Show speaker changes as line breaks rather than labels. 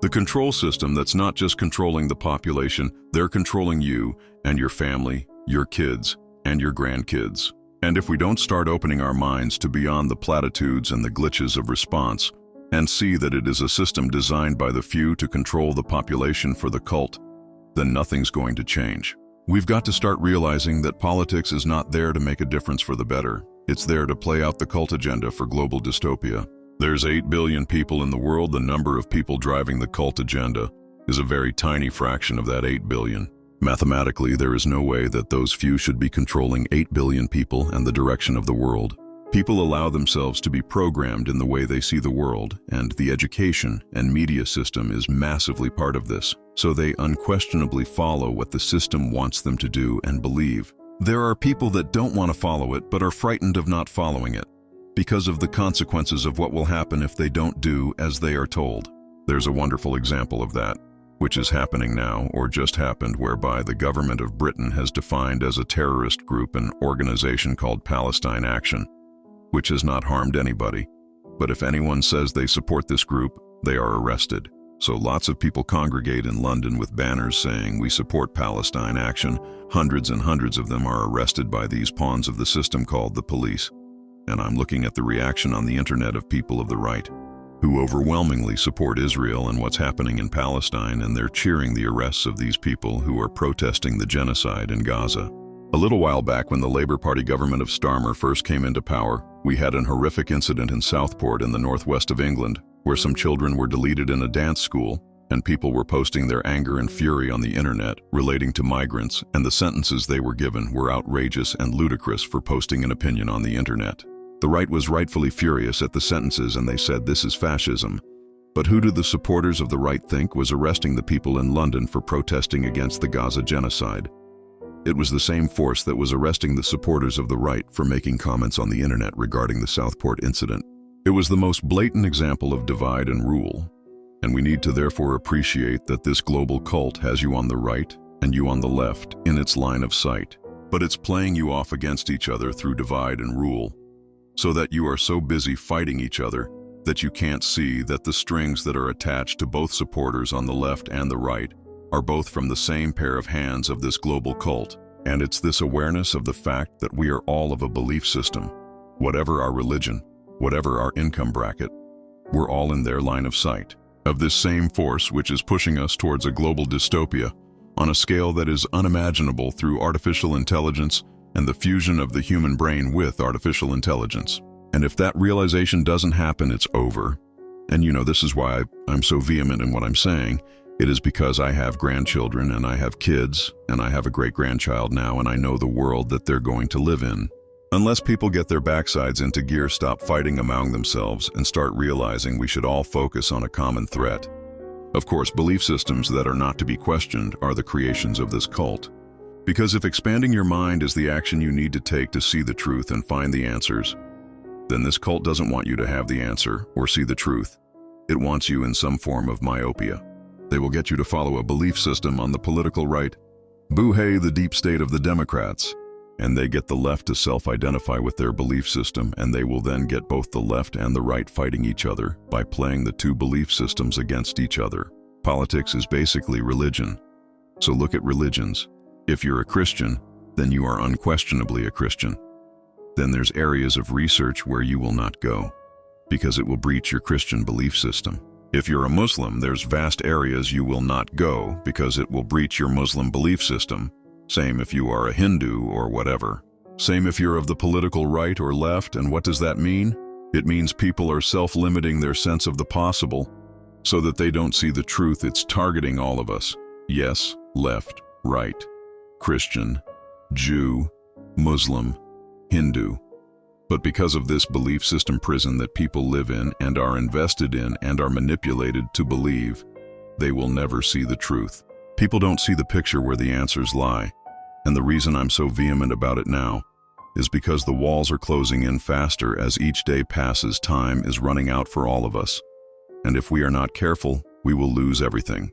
The control system that's not just controlling the population, they're controlling you and your family, your kids, and your grandkids. And if we don't start opening our minds to beyond the platitudes and the glitches of response, and see that it is a system designed by the few to control the population for the cult, then nothing's going to change. We've got to start realizing that politics is not there to make a difference for the better. It's there to play out the cult agenda for global dystopia. There's 8 billion people in the world. The number of people driving the cult agenda is a very tiny fraction of that 8 billion. Mathematically, there is no way that those few should be controlling 8 billion people and the direction of the world. People allow themselves to be programmed in the way they see the world, and the education and media system is massively part of this, so they unquestionably follow what the system wants them to do and believe. There are people that don't want to follow it but are frightened of not following it, because of the consequences of what will happen if they don't do as they are told. There's a wonderful example of that, which is happening now or just happened, whereby the government of Britain has defined as a terrorist group an organization called Palestine Action, which has not harmed anybody. But if anyone says they support this group, they are arrested. So lots of people congregate in London with banners saying, "We support Palestine Action." Hundreds and hundreds of them are arrested by these pawns of the system called the police. And I'm looking at the reaction on the internet of people of the right, who overwhelmingly support Israel and what's happening in Palestine, and they're cheering the arrests of these people who are protesting the genocide in Gaza. A little while back, when the Labour Party government of Starmer first came into power, we had an horrific incident in Southport in the northwest of England, where some children were deleted in a dance school, and people were posting their anger and fury on the internet relating to migrants, and the sentences they were given were outrageous and ludicrous for posting an opinion on the internet. The right was rightfully furious at the sentences, and they said this is fascism. But who do the supporters of the right think was arresting the people in London for protesting against the Gaza genocide? It was the same force that was arresting the supporters of the right for making comments on the internet regarding the Southport incident. It was the most blatant example of divide and rule, and we need to therefore appreciate that this global cult has you on the right and you on the left in its line of sight, but it's playing you off against each other through divide and rule, so that you are so busy fighting each other that you can't see that the strings that are attached to both supporters on the left and the right are both from the same pair of hands of this global cult. And it's this awareness of the fact that we are all of a belief system. Whatever our religion, whatever our income bracket, we're all in their line of sight, of this same force which is pushing us towards a global dystopia on a scale that is unimaginable through artificial intelligence and the fusion of the human brain with artificial intelligence. And if that realization doesn't happen, it's over. And this is why I'm so vehement in what I'm saying. It is because I have grandchildren and I have kids and I have a great-grandchild now, and I know the world that they're going to live in. Unless people get their backsides into gear, stop fighting among themselves, and start realizing we should all focus on a common threat. Of course, belief systems that are not to be questioned are the creations of this cult. Because if expanding your mind is the action you need to take to see the truth and find the answers, then this cult doesn't want you to have the answer or see the truth. It wants you in some form of myopia. They will get you to follow a belief system on the political right. Boo-hey, the deep state of the Democrats. And they get the left to self-identify with their belief system, and they will then get both the left and the right fighting each other by playing the two belief systems against each other. Politics is basically religion. So look at religions. If you're a Christian, then you are unquestionably a Christian. Then there's areas of research where you will not go, because it will breach your Christian belief system. If you're a Muslim, there's vast areas you will not go because it will breach your Muslim belief system. Same if you are a Hindu or whatever. Same if you're of the political right or left, and what does that mean? It means people are self-limiting their sense of the possible so that they don't see the truth. It's targeting all of us. Yes, left, right, Christian, Jew, Muslim, Hindu. But because of this belief system prison that people live in and are invested in and are manipulated to believe, they will never see the truth. People don't see the picture where the answers lie. And the reason I'm so vehement about it now is because the walls are closing in faster as each day passes. Time is running out for all of us. And if we are not careful, we will lose everything.